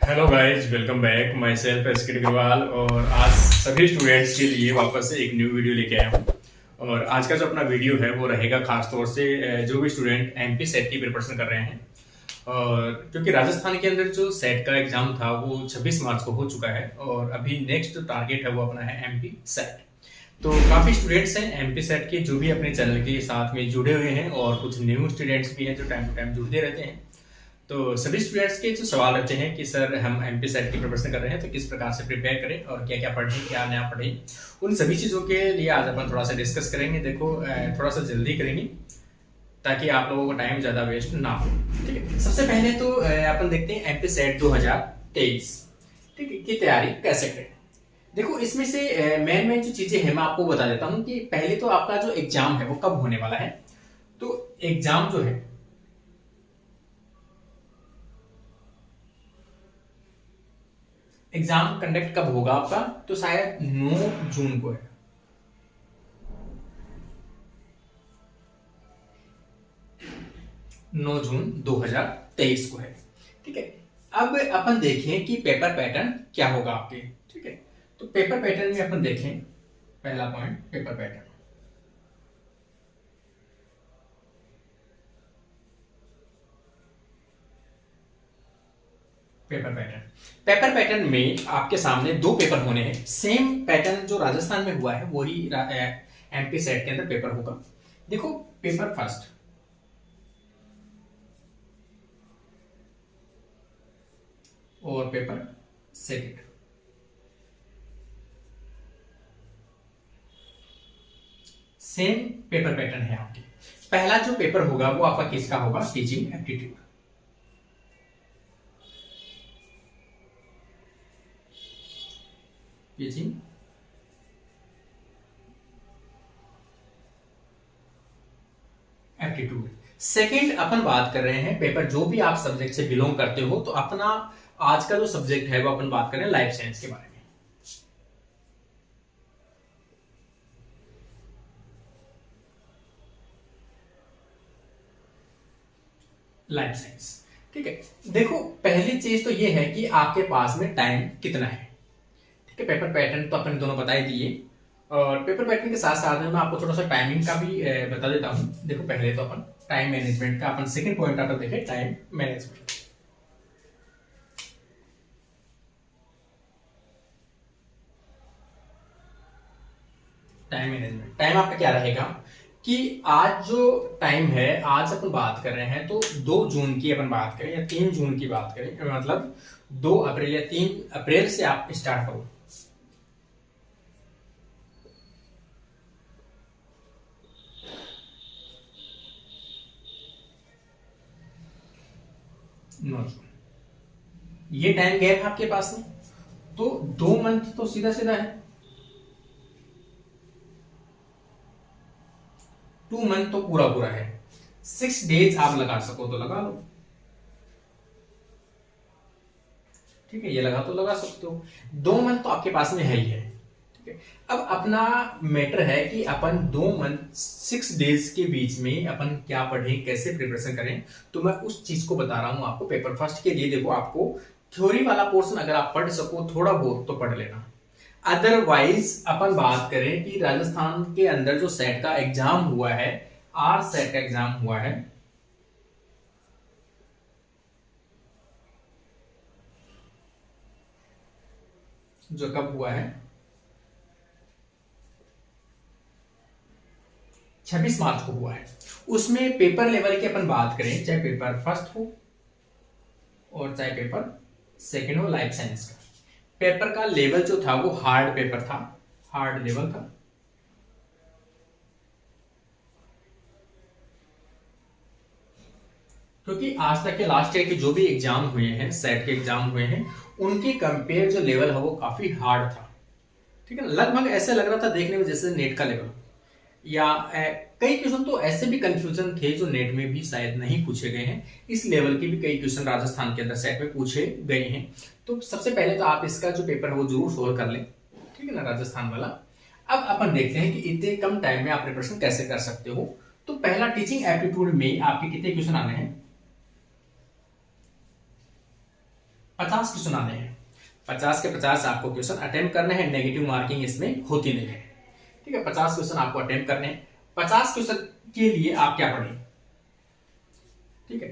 Hello guys, welcome back. My self S के अग्रवाल और आज सभी स्टूडेंट्स के लिए वापस से एक न्यू वीडियो लेके आया हूँ। और आज का जो अपना वीडियो है वो रहेगा खास तौर से जो भी स्टूडेंट एमपी सेट की प्रिपरेशन कर रहे हैं। और क्योंकि राजस्थान के अंदर जो सेट का एग्जाम था वो 26 मार्च को हो चुका है और अभी नेक्स्ट जो टारगेट है वो अपना है एमपी सेट। तो काफ़ी स्टूडेंट्स हैं एमपी सेट के जो भी अपने चैनल के साथ में जुड़े हुए हैं और कुछ न्यू स्टूडेंट्स भी हैं जो टाइम टू टाइम जुड़ते रहते हैं। तो सभी स्टूडेंट्स के जो सवाल रहते हैं कि सर हम एमपी सेट की प्रिपरेशन कर रहे हैं तो किस प्रकार से प्रिपेयर करें और क्या क्या पढ़ें, क्या नया पढ़ें, उन सभी चीज़ों के लिए आज अपन थोड़ा सा डिस्कस करेंगे। देखो थोड़ा सा जल्दी करेंगे ताकि आप लोगों का टाइम ज़्यादा वेस्ट ना हो। ठीक है, सबसे पहले तो अपन देखते हैं एमपी सेट 2023 ठीक है की तैयारी कैसे करें। देखो इसमें से मेन मेन जो चीज़ें हैं मैं आपको बता देता हूँ कि पहले तो आपका जो एग्जाम है वो कब होने वाला है। तो एग्जाम जो है एग्जाम कंडक्ट कब होगा आपका, तो शायद 9 जून को है। 9 जून 2023 को है। ठीक है, अब अपन देखें कि पेपर पैटर्न क्या होगा आपके। ठीक है, तो पेपर पैटर्न में अपन देखें पहला point paper pattern. Paper pattern में आपके सामने दो पेपर होने हैं। सेम पैटर्न जो राजस्थान में हुआ है वही एमपी सेट के अंदर पेपर होगा। देखो पेपर फर्स्ट और paper second. Same paper pattern है आपके। पहला जो पेपर होगा वो आपका किसका होगा, teaching aptitude. Teaching aptitude. Second अपन बात कर रहे हैं पेपर जो भी आप सब्जेक्ट से बिलोंग करते हो, तो अपना आज का जो सब्जेक्ट है वो अपन बात करें लाइफ साइंस के बारे में। Life science. ठीक है, देखो पहली चीज तो ये है कि आपके पास में टाइम कितना है। ठीक है, पेपर पैटर्न तो अपन दोनों बता ही दिए और पेपर पैटर्न के साथ साथ में मैं आपको थोड़ा सा टाइमिंग का भी बता देता हूं। देखो पहले तो अपन टाइम मैनेजमेंट का अपन सेकंड पॉइंट आता देखें, time management. Time management, time आपका क्या रहेगा कि आज जो टाइम है, आज अपन बात कर रहे हैं तो 2 जून की अपन बात करें या 3 जून की बात करें, मतलब 2 अप्रैल या 3 अप्रैल से आप स्टार्ट करो। ये टाइम गैप है आपके पास में, तो 2 मंथ तो सीधा सीधा है। 2 मंथ तो पूरा पूरा है। 6 डेज आप लगा सको तो लगा लो। ठीक है, ये लगा तो लगा सकते हो। 2 मंथ तो आपके पास में है ही है। ठीक है, अब अपना मैटर है कि अपन 2 मंथ 6 डेज के बीच में अपन क्या पढ़ें, कैसे प्रिपरेशन करें। तो मैं उस चीज को बता रहा हूं आपको पेपर फर्स्ट के लिए। देखो आपको थ्योरी वाला पोर्शन अगर आप पढ़ सको थोड़ा बहुत तो पढ़ लेना। अदरवाइज अपन बात करें कि राजस्थान के अंदर जो सेट का एग्जाम हुआ है, आर सेट का एग्जाम हुआ है, जो कब हुआ है 26 मार्च को हुआ है। उसमें पेपर लेवल की अपन बात करें, चाहे पेपर फर्स्ट हो और चाहे पेपर सेकंड हो लाइफ साइंस का, पेपर का लेवल जो था वो हार्ड पेपर था, हार्ड लेवल था। क्योंकि आज तक के लास्ट ईयर के जो भी एग्जाम हुए हैं, सेट के एग्जाम हुए हैं, उनके कंपेयर जो लेवल है वो काफी हार्ड था। ठीक है, लगभग ऐसे लग रहा था देखने में जैसे नेट का लेवल, या कई क्वेश्चन तो ऐसे भी कंफ्यूजन थे जो नेट में भी शायद नहीं पूछे गए हैं। इस लेवल के भी कई क्वेश्चन राजस्थान के अंदर सेट में पूछे गए हैं। तो सबसे पहले तो आप इसका जो पेपर है वो जरूर सोल्व कर लें। ठीक है ना, राजस्थान वाला। अब अपन देखते हैं कि इतने कम टाइम में आप प्रिपरेशन कैसे कर सकते हो। तो पहला टीचिंग एप्टीट्यूड में आपके कितने क्वेश्चन आने हैं, 50 क्वेश्चन आने हैं, 50 के 50 आपको क्वेश्चन अटेम्प्ट करने हैं, नेगेटिव मार्किंग इसमें होती नहीं है। ठीक है, 50 क्वेश्चन आपको अटेम्प्ट करने हैं। 50 क्वेश्चन के लिए आप क्या पढ़ें? ठीक है,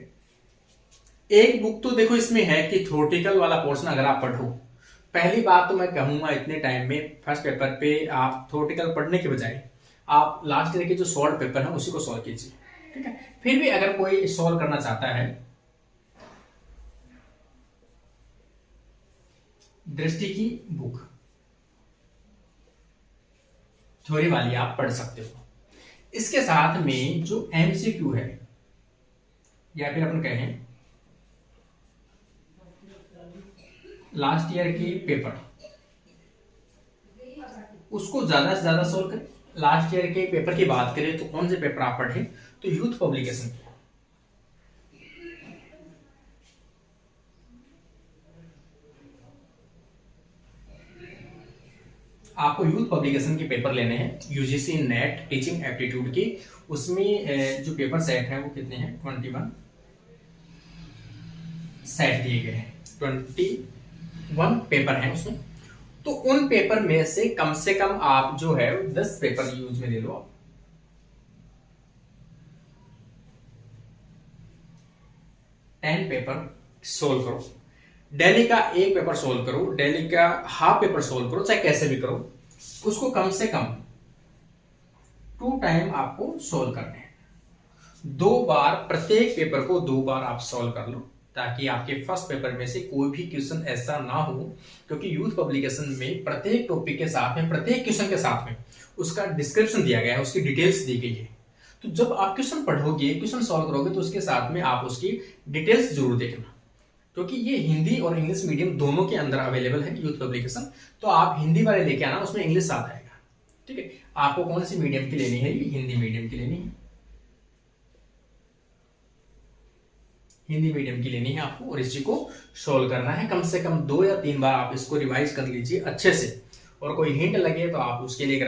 एक बुक तो देखो इसमें है कि थ्योरेटिकल वाला पोर्शन अगर आप पढ़ो, पहली बात तो मैं कहूंगा इतने टाइम में फर्स्ट पेपर पे आप थ्योरेटिकल पढ़ने के बजाय आप लास्ट ईयर के जो सॉल्व पेपर है उसी को सॉल्व कीजिए। ठीक है, फिर भी अगर कोई सॉल्व करना चाहता है, दृष्टि की बुक थ्योरी वाली आप पढ़ सकते हो। इसके साथ में जो एमसीक्यू है या फिर अपन कहें लास्ट ईयर के पेपर, उसको ज्यादा से ज्यादा सोल्व करें। लास्ट ईयर के पेपर की बात करें तो कौन से पेपर आप पढ़े? तो यूथ पब्लिकेशन के, आपको यूथ पब्लिकेशन के पेपर लेने हैं, यूजीसी नेट टीचिंग एप्टीट्यूड की। उसमें जो पेपर सेट है वो कितने हैं? 21 सेट दिए गए हैं, 21 पेपर हैं उसमें। तो उन पेपर में से कम आप जो है 10 पेपर यूज में ले लो आप। 10 पेपर सोल्व करो, डेली का एक पेपर सोल्व करो, डेली का हाफ पेपर सोल्व करो, चाहे कैसे भी करो, उसको कम से कम 2 टाइम आपको सोल्व करने हैं। 2 बार, प्रत्येक पेपर को 2 बार आप सोल्व कर लो, ताकि आपके फर्स्ट पेपर में से कोई भी क्वेश्चन ऐसा ना हो, क्योंकि यूथ पब्लिकेशन में प्रत्येक टॉपिक के साथ में, प्रत्येक क्वेश्चन के साथ में उसका डिस्क्रिप्शन दिया गया है, उसकी डिटेल्स दी गई है। तो जब आप क्वेश्चन पढ़ोगे, क्वेश्चन सॉल्व करोगे, तो उसके साथ में आप उसकी डिटेल्स जरूर देखना, क्योंकि ये हिंदी और इंग्लिश मीडियम दोनों के अंदर अवेलेबल है यूथ पब्लिकेशन। तो आप हिंदी वाले लेके आना, उसमें इंग्लिश साथ आएगा। ठीक है, आपको कौन सी मीडियम की लेनी है? ये हिंदी मीडियम की लेनी है, हिंदी मीडियम की लेनी है आपको, और इसी को सोल्व करना है। कम से कम 2 या 3 बार आप इसको रिवाइज कर लीजिए अच्छे से, और कोई हिंट लगे तो आप उसके लिए एक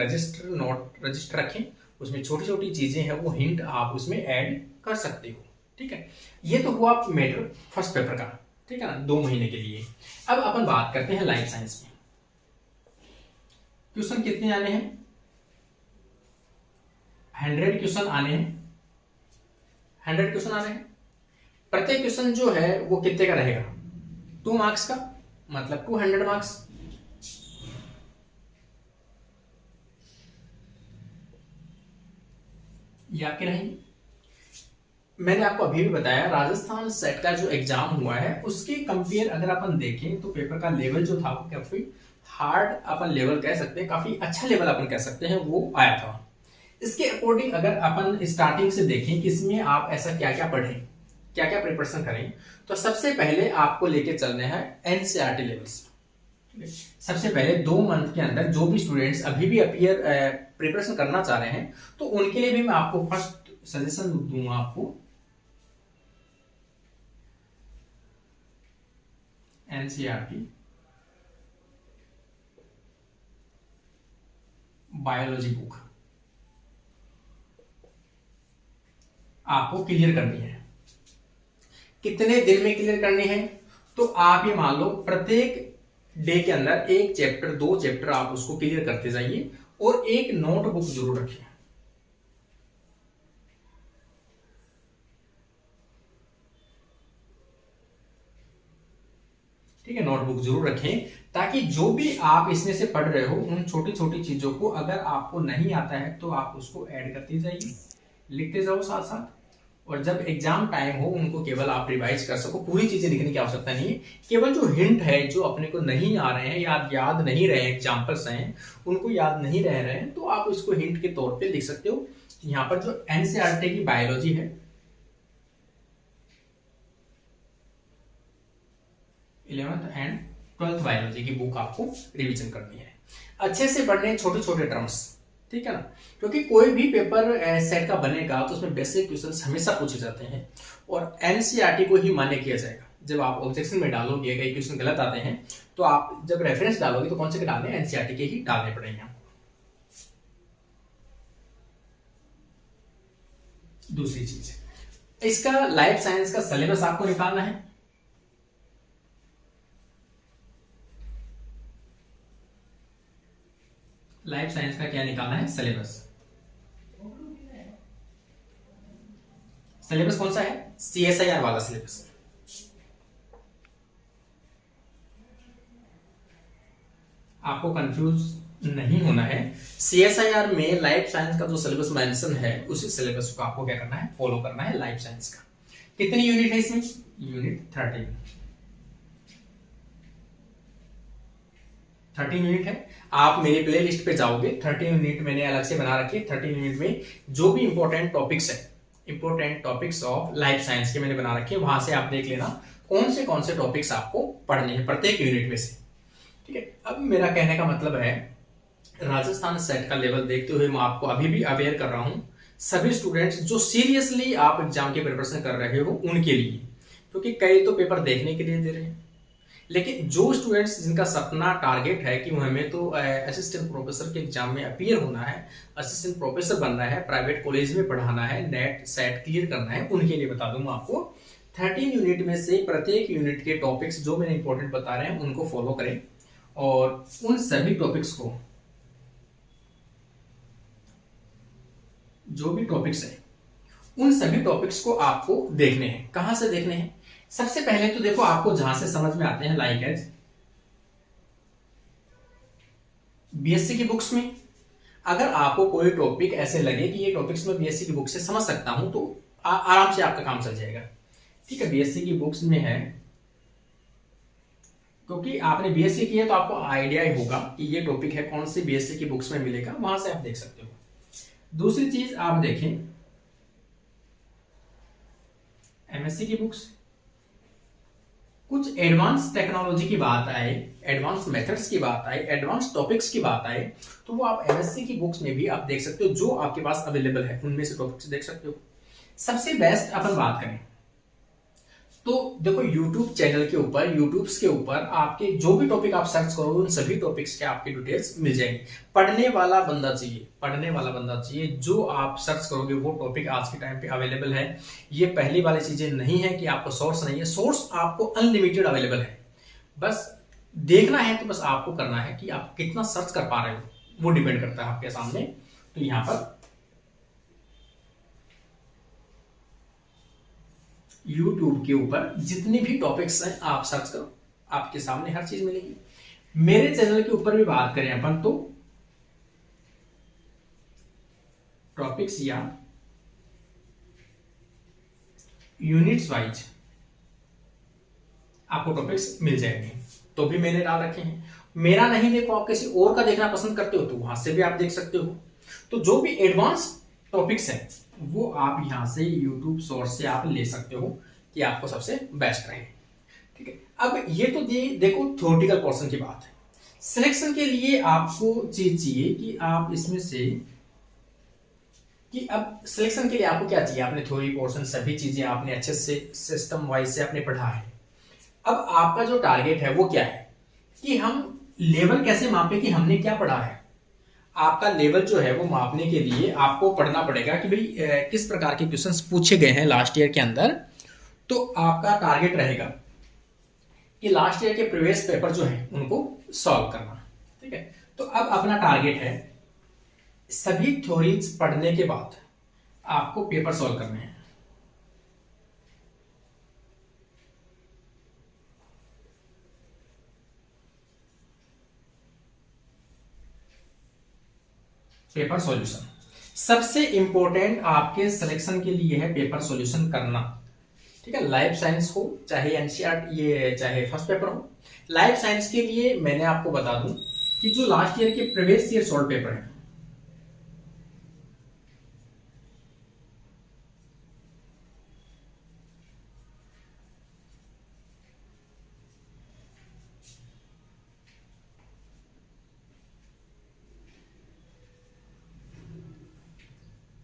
रजिस्टर रखें, उसमें छोटी छोटी चीजें हैं, वो हिंट आप उसमें ऐड कर सकते हो। ठीक है, ये तो हुआ मैटर फर्स्ट पेपर का। ठीक है ना, 2 महीने के लिए। अब अपन बात करते हैं लाइफ साइंस में। क्वेश्चन कितने आने हैं? 100 क्वेश्चन आने हैं, 100 क्वेश्चन आने हैं। प्रत्येक क्वेश्चन जो है वो कितने का रहेगा? 2 मार्क्स का, मतलब 200 मार्क्स। याद के रहेंगे। मैंने आपको अभी भी बताया, राजस्थान सेट का जो एग्जाम हुआ है उसके कंपेयर अगर अपन देखें तो पेपर का लेवल जो था वो काफी हार्ड अपन लेवल कह सकते हैं, काफी अच्छा लेवल अपन कह सकते हैं वो आया था। इसके अकॉर्डिंग अगर अपन स्टार्टिंग से देखें कि इसमें आप ऐसा क्या क्या पढ़ें, क्या क्या प्रिपरेशन करें, तो सबसे पहले आपको लेके चलने हैं एनसीईआरटी लेवल्स। सबसे पहले 2 मंथ के अंदर जो भी स्टूडेंट्स अभी भी अपीयर प्रिपरेशन करना चाह रहे हैं, तो उनके लिए भी मैं आपको फर्स्ट सजेशन दूंगा आपको एनसीईआरटी बायोलॉजी बुक आपको क्लियर करनी है। कितने दिन में क्लियर करनी है? तो आप ये मान लो प्रत्येक डे के अंदर 1 चैप्टर 2 चैप्टर आप उसको क्लियर करते जाइए, और एक नोटबुक जरूर रखिए। ठीक है, नोटबुक जरूर रखें, ताकि जो भी आप इसमें से पढ़ रहे हो उन छोटी छोटी चीजों को अगर आपको नहीं आता है तो आप उसको ऐड करते जाइए, लिखते जाओ साथ साथ, और जब एग्जाम टाइम हो उनको केवल आप रिवाइज कर सको। पूरी चीजें लिखने की आवश्यकता नहीं है, केवल जो हिंट है जो अपने को नहीं आ रहे हैं, याद नहीं रहे, एग्जाम्पल्स हैं उनको याद नहीं रह रहे हैं, तो आप इसको हिंट के तौर पे लिख सकते हो। यहाँ पर जो एनसीईआरटी की बायोलॉजी है 11th एंड 12th बायोलॉजी की बुक आपको रिवीजन करनी है, अच्छे से पढ़ने छोटे छोटे टर्म्स। ठीक है ना, क्योंकि कोई भी पेपर सेट का बनेगा तो उसमें बेसिक क्वेश्चन हमेशा पूछे जाते हैं, और एनसीईआरटी को ही मान्य किया जाएगा। जब आप ऑब्जेक्शन में डालोगे कई क्वेश्चन गलत आते हैं, तो आप जब रेफरेंस डालोगे तो कौन से के डालने? एनसीईआरटी के ही डालने पड़ेंगे आपको। दूसरी चीज, इसका लाइफ साइंस का सिलेबस आपको निकालना है। साइंस का क्या निकालना है, सिलेबस। सिलेबस कौन सा है, CSIR वाला सिलेबस। आपको कंफ्यूज नहीं होना है, CSIR में लाइफ साइंस का जो सिलेबस मेंशन है उसी सिलेबस को आपको क्या करना है, फॉलो करना है लाइफ साइंस का। कितनी यूनिट है इसमें, यूनिट 13 यूनिट है। आप मेरी प्ले लिस्ट पे जाओगे, 13 यूनिट मैंने अलग से बना रखी है। 13 यूनिट में जो भी इंपॉर्टेंट टॉपिक्स है, important topics of life science के मैंने बना रखे हैं, वहां से आप देख लेना कौन से टॉपिक्स आपको पढ़ने हैं प्रत्येक यूनिट में से। ठीक है, अब मेरा कहने का मतलब है राजस्थान सेट का लेवल देखते हुए मैं आपको अभी भी अवेयर कर रहा हूं सभी स्टूडेंट्स जो सीरियसली आप एग्जाम की प्रिपरेशन कर रहे हो उनके लिए, क्योंकि कई तो पेपर देखने के लिए दे रहे हैं, लेकिन जो स्टूडेंट्स जिनका सपना टारगेट है कि हमें तो असिस्टेंट प्रोफेसर के एग्जाम में अपीयर होना है, असिस्टेंट प्रोफेसर बनना है, प्राइवेट कॉलेज में पढ़ाना है, नेट सेट क्लियर करना है, उनके लिए बता दूंगा आपको 13 यूनिट में से प्रत्येक यूनिट के टॉपिक्स जो मैंने इंपॉर्टेंट बता रहे हैं उनको फॉलो करें और उन सभी टॉपिक्स को, जो भी टॉपिक्स है उन सभी टॉपिक्स को आपको देखने हैं। कहां से देखने हैं, सबसे पहले तो देखो आपको जहां से समझ में आते हैं, लाइक एज बीएससी की बुक्स में अगर आपको कोई टॉपिक ऐसे लगे कि ये टॉपिक्स मैं बीएससी की बुक से समझ सकता हूं तो आराम से आपका काम चल जाएगा। ठीक है, बीएससी की बुक्स में है, क्योंकि आपने बीएससी किया तो आपको आइडिया ही होगा कि ये टॉपिक है कौन सी बीएससी की बुक्स में मिलेगा, वहां से आप देख सकते हो। दूसरी चीज आप देखें एमएससी की बुक्स, कुछ एडवांस टेक्नोलॉजी की बात आए, एडवांस मेथड्स की बात आए, एडवांस टॉपिक्स की बात आए तो वो आप एमएससी की बुक्स में भी आप देख सकते हो, जो आपके पास अवेलेबल है उनमें से टॉपिक्स देख सकते हो। सबसे बेस्ट अपन बात करें तो देखो YouTube चैनल के ऊपर, यूट्यूब्स के ऊपर आपके जो भी टॉपिक आप सर्च करोगे उन सभी टॉपिक्स के आपके डिटेल्स मिल जाएंगे। पढ़ने वाला बंदा चाहिए, पढ़ने वाला बंदा चाहिए, जो आप सर्च करोगे वो टॉपिक आज के टाइम पे अवेलेबल है। ये पहली वाली चीजें नहीं है कि आपको सोर्स नहीं है, सोर्स आपको अनलिमिटेड अवेलेबल है, बस देखना है, तो बस आपको करना है कि आप कितना सर्च कर पा रहे हो, वो डिपेंड करता है आपके सामने। तो यहां पर YouTube के ऊपर जितनी भी टॉपिक्स हैं आप सर्च करो, आपके सामने हर चीज मिलेगी। मेरे चैनल के ऊपर भी बात करें अपन तो टॉपिक्स या यूनिट्स वाइज आपको टॉपिक्स मिल जाएंगे, तो भी मैंने डाल रखे हैं। मेरा नहीं देखो, आप किसी और का देखना पसंद करते हो तो वहां से भी आप देख सकते हो। तो जो भी एडवांस टॉपिक्स हैं वो आप यहां से YouTube सोर्स से आप ले सकते हो कि आपको सबसे बेस्ट रहे। ठीक है, अब ये तो देखो थ्योरेटिकल पोर्शन की बात है। सिलेक्शन के लिए आपको चीज चाहिए कि आप इसमें से कि अब सिलेक्शन के लिए आपको क्या चाहिए, आपने थ्योरी पोर्शन सभी चीजें आपने अच्छे से सिस्टम वाइज से आपने पढ़ा है। अब आपका जो टारगेट है वो क्या है कि हम लेवल कैसे मापे कि हमने क्या पढ़ा है। आपका लेवल जो है वो मापने के लिए आपको पढ़ना पड़ेगा कि भाई किस प्रकार के क्वेश्चंस पूछे गए हैं लास्ट ईयर के अंदर। तो आपका टारगेट रहेगा कि लास्ट ईयर के प्रीवियस पेपर जो है उनको सॉल्व करना। ठीक है, तो अब अपना टारगेट है सभी थ्योरीज पढ़ने के बाद आपको पेपर सॉल्व करने हैं। पेपर सॉल्यूशन सबसे इंपॉर्टेंट आपके सिलेक्शन के लिए है, पेपर सॉल्यूशन करना। ठीक है, लाइफ साइंस हो चाहे एनसीईआरटी ये चाहे फर्स्ट पेपर हो, लाइफ साइंस के लिए मैंने आपको बता दूं कि जो लास्ट ईयर के प्रीवियस ईयर सॉल्व पेपर है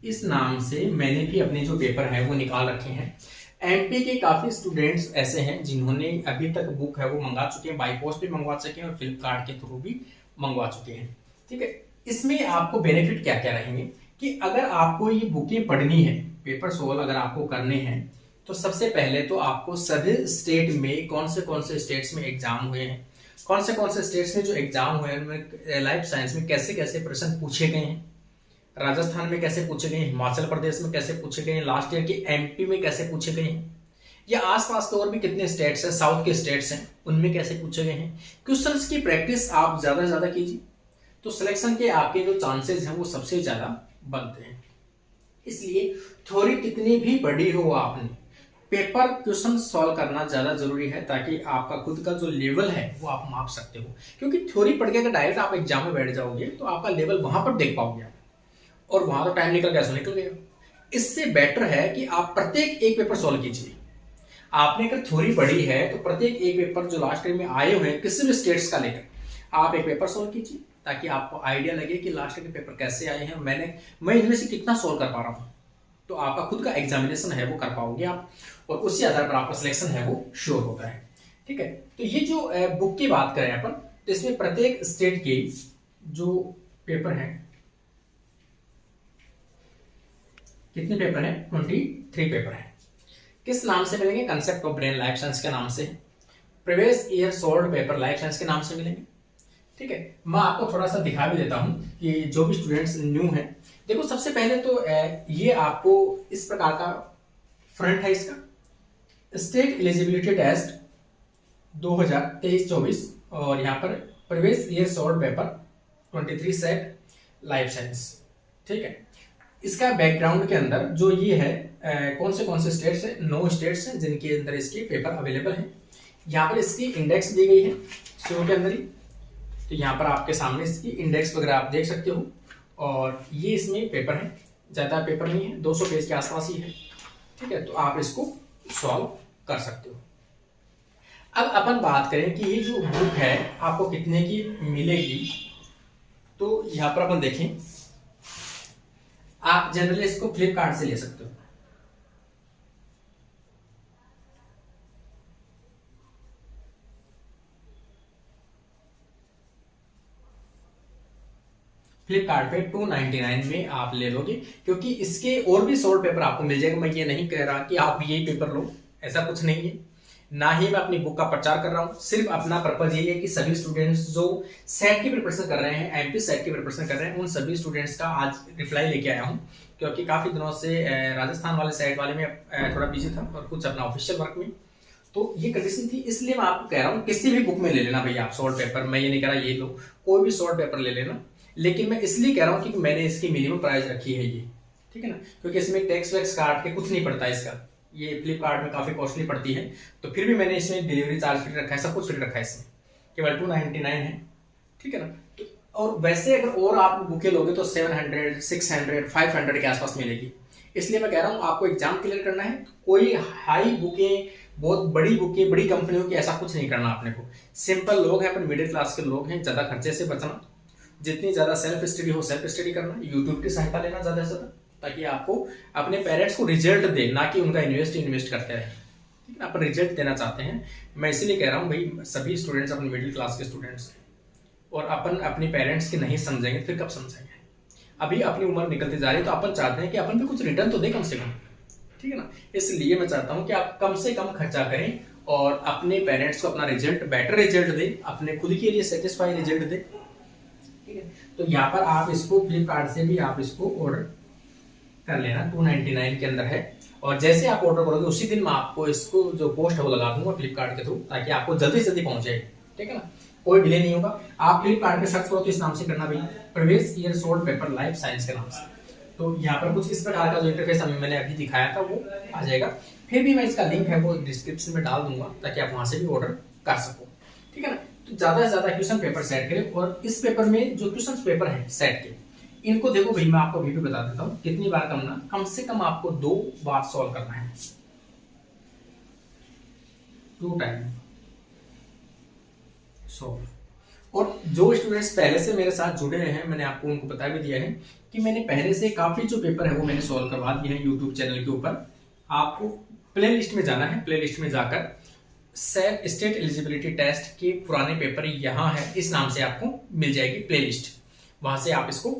इस नाम से मैंने भी अपने जो पेपर है वो निकाल रखे हैं। एमपी के काफी स्टूडेंट्स ऐसे हैं जिन्होंने अभी तक बुक है वो मंगा चुके हैं, बाई पोस्ट भी मंगवा चुके हैं और फ्लिपकार्ट के थ्रू भी मंगवा चुके हैं। ठीक है, इसमें आपको बेनिफिट क्या क्या रहेंगे कि अगर आपको ये बुकें पढ़नी है, पेपर सोल्व अगर आपको करने हैं, तो सबसे पहले तो आपको सभी स्टेट में कौन से स्टेट्स में एग्जाम हुए हैं, कौन से स्टेट्स में जो एग्जाम हुए हैं उनमें लाइफ साइंस में कैसे कैसे प्रश्न पूछे गए हैं, राजस्थान में कैसे पूछे गए हैं, हिमाचल प्रदेश में कैसे पूछे गए हैं, लास्ट ईयर के एमपी में कैसे पूछे गए हैं, या आसपास के और भी कितने स्टेट्स हैं, साउथ के स्टेट्स हैं, उनमें कैसे पूछे गए हैं। क्वेश्चंस की प्रैक्टिस आप ज्यादा से ज्यादा कीजिए, तो सिलेक्शन के आपके जो चांसेस हैं वो सबसे ज्यादा बनते हैं। इसलिए थ्योरी कितनी भी बड़ी हो, आपने पेपर क्वेश्चन सॉल्व करना ज्यादा जरूरी है, ताकि आपका खुद का जो लेवल है वो आप माप सकते हो। क्योंकि थ्योरी पढ़ के अगर डायरेक्ट आप एग्जाम में बैठ जाओगे तो आपका लेवल वहां पर देख पाओगे और वहां तो टाइम निकल गया सो निकल गया। इससे बेटर है कि आप प्रत्येक एक पेपर सॉल्व कीजिए। आपने अगर थ्योरी पढ़ी है तो प्रत्येक एक पेपर जो लास्ट ईयर में आए हुए हैं किसी भी स्टेट्स का लेकर आप एक पेपर सॉल्व कीजिए, ताकि आपको आइडिया लगे कि लास्ट ईयर के पेपर कैसे आए हैं, मैं इनमें से कितना सॉल्व कर पा रहा हूँ। तो आपका खुद का एग्जामिनेशन है वो कर पाओगे आप, और उसी आधार पर आपका सिलेक्शन है वो श्योर होता है। ठीक है, तो ये जो बुक की बात करें अपन, तो इसमें प्रत्येक स्टेट के जो पेपर हैं, कितने पेपर हैं, 23 पेपर हैं। किस नाम से मिलेंगे, concept of brain life science के नाम से, previous year solved paper life science के नाम से मिलेंगे। ठीक है, मैं आपको थोड़ा सा दिखा भी देता हूं कि जो भी स्टूडेंट्स न्यू हैं, देखो सबसे पहले तो ये आपको इस प्रकार का फ्रंट है इसका, स्टेट एलिजिबिलिटी टेस्ट 2023-24, और यहाँ पर previous year solved paper 23 set life science. ठीक है, इसका बैकग्राउंड के अंदर जो ये है कौन से स्टेट्स है, 9 स्टेट्स हैं जिनके अंदर इसके पेपर अवेलेबल हैं। यहाँ पर इसकी इंडेक्स दी गई है शुरू के अंदर ही, तो यहाँ पर आपके सामने इसकी इंडेक्स वगैरह आप देख सकते हो, और ये इसमें पेपर है, ज़्यादा पेपर नहीं है, 200 पेज के आसपास ही है। ठीक है, तो आप इसको सॉल्व कर सकते हो। अब अपन बात करें कि ये जो बुक है आपको कितने की मिलेगी, तो यहाँ पर अपन देखें, आप जनरली इसको फ्लिपकार्ट से ले सकते हो। फ्लिपकार्ट पे 299 में आप ले लोगे, क्योंकि इसके और भी सोल्ड पेपर आपको मिल जाएगा। मैं ये नहीं कह रहा कि आप यही पेपर लो, ऐसा कुछ नहीं है, ना ही मैं अपनी बुक का प्रचार कर रहा हूँ। सिर्फ अपना पर्पज यही है कि सभी स्टूडेंट्स जो सेट की प्रिपरेशन कर रहे हैं, एमपी सेट की प्रिपरेशन कर रहे हैं, उन सभी स्टूडेंट्स का आज रिप्लाई लेके आया हूँ, क्योंकि काफी दिनों से राजस्थान वाले सेट वाले में थोड़ा बिजी था और कुछ अपना ऑफिशियल वर्क में, तो ये कंडीशन थी। इसलिए मैं आपको कह रहा हूँ किसी भी बुक में ले लेना भैया आप सोल्ड पेपर, मैं ये नहीं कह रहा ये लो, कोई भी सोल्ड पेपर ले लेना, लेकिन मैं इसलिए कह रहा हूँ कि मैंने इसकी मिनिमम प्राइस रखी है ये, ठीक है ना, क्योंकि इसमें टैक्स वैक्स काट के कुछ नहीं पड़ता इसका, ये फ्लिपकार्ट में काफी कॉस्टली पड़ती है, तो फिर भी मैंने इसमें डिलीवरी चार्ज फ्री रखा है, सब कुछ फ्री रखा है इसमें, केवल 299 है, ठीक है ना। तो और वैसे अगर और आप बुकें लोगे तो 700, 600, 500 के आसपास मिलेगी। इसलिए मैं कह रहा हूँ आपको एग्जाम क्लियर करना है, कोई हाई बुकें, बहुत बड़ी बुकें, बड़ी कंपनियों की ऐसा कुछ नहीं करना अपने को। सिंपल लोग हैं, अपन मिडिल क्लास के लोग हैं, ज्यादा खर्चे से बचना, जितनी ज्यादा सेल्फ स्टडी हो सेल्फ स्टडी करना, यूट्यूब की सहायता लेना ज्यादा से ज्यादा, ताकि आपको अपने पेरेंट्स को रिजल्ट दे, ना कि उनका इन्वेस्ट करते रहे, ठीक है। अपन रिजल्ट देना चाहते हैं, मैं इसीलिए कह रहा हूँ भाई सभी स्टूडेंट्स अपने मिडिल क्लास के स्टूडेंट्स हैं, और अपन अपने पेरेंट्स के नहीं समझेंगे फिर कब समझेंगे। अभी अपनी उम्र निकलती जा रही है, तो अपन चाहते हैं कि अपन भी कुछ रिटर्न तो दे कम से कम, ठीक है ना। इसलिए मैं चाहता हूँ कि आप कम से कम खर्चा करें और अपने पेरेंट्स को अपना रिजल्ट, बेटर रिजल्ट दे, अपने खुद के लिए सेटिस्फाई रिजल्ट दे, ठीक है। तो यहाँ पर आप इसको फ्लिपकार्ट से भी आप इसको ऑर्डर कर लेना, 299 के अंदर है, और जैसे आप ऑर्डर करोगे उसी दिन मैं आपको इसको जो पोस्ट है वो लगा दूंगा फ्लिपकार्ट के थ्रू, ताकि आपको जल्दी से जल्दी पहुंच जाए, ठीक है ना, कोई डिले नहीं होगा। आप फ्लिपकार्ट पे सर्च करो तो इस नाम से करना भाई, previous year solved paper life science के नाम से, तो यहाँ पर कुछ इस प्रकार का जो इंटरफेस मैंने अभी दिखाया था वो आ जाएगा। फिर भी मैं इसका लिंक है वो डिस्क्रिप्शन में डाल दूंगा, ताकि आप वहां से भी ऑर्डर कर सको, ठीक है ना। तो ज्यादा से ज्यादा क्वेश्चन पेपर सेट करें, और इस पेपर में जो क्वेश्चन पेपर है सेट के, इनको देखो भाई, मैं आपको अभी भी बता देता हूँ कितनी बार करना, कम से कम आपको 2 बार सॉल्व करना है, 2 टाइम सॉल्व। और जो स्टूडेंट्स पहले से मेरे साथ जुड़े हैं, मैंने आपको उनको बता भी दिया है कि मैंने पहले से काफी जो पेपर है वो मैंने सॉल्व करवा दिए हैं यूट्यूब चैनल के ऊपर। आपको प्ले लिस्ट में जाना है, प्ले लिस्ट में जाकर सेट स्टेट एलिजिबिलिटी टेस्ट के पुराने पेपर यहाँ है, इस नाम से आपको मिल जाएगी प्ले लिस्ट, वहां से आप इसको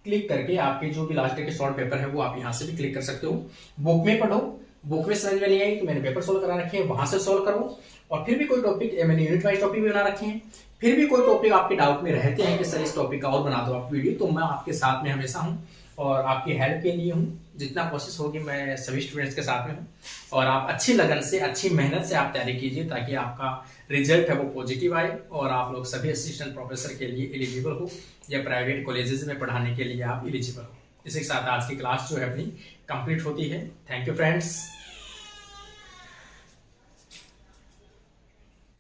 क्लिक करके आपके जो भी लास्ट ईयर के शॉर्ट पेपर है वो आप यहाँ से भी क्लिक कर सकते हो। बुक में पढ़ो बुक में समझ में नहीं आई तो मैंने पेपर सोल्व करा रखे हैं, वहां से सोल्व करो। और फिर भी कोई टॉपिक मैंने यूनिट वाइज टॉपिक भी बना रखे हैं, फिर भी कोई टॉपिक आपके डाउट में रहते हैं कि सर इस टॉपिक का और बना दो आप वीडियो, तो मैं आपके साथ में हमेशा हूँ और आपकी हेल्प के लिए हूँ। जितना कोशिश होगी मैं सभी स्टूडेंट्स के साथ में हूँ। और आप अच्छी लगन से, अच्छी मेहनत से आप तैयारी कीजिए ताकि आपका रिजल्ट है वो पॉजिटिव आए और आप लोग सभी असिस्टेंट प्रोफेसर के लिए एलिजिबल हो या प्राइवेट कॉलेजेस में पढ़ाने के लिए आप एलिजिबल हो। इसी के साथ आज की क्लास जो है अपनी कंप्लीट होती है। Thank you friends.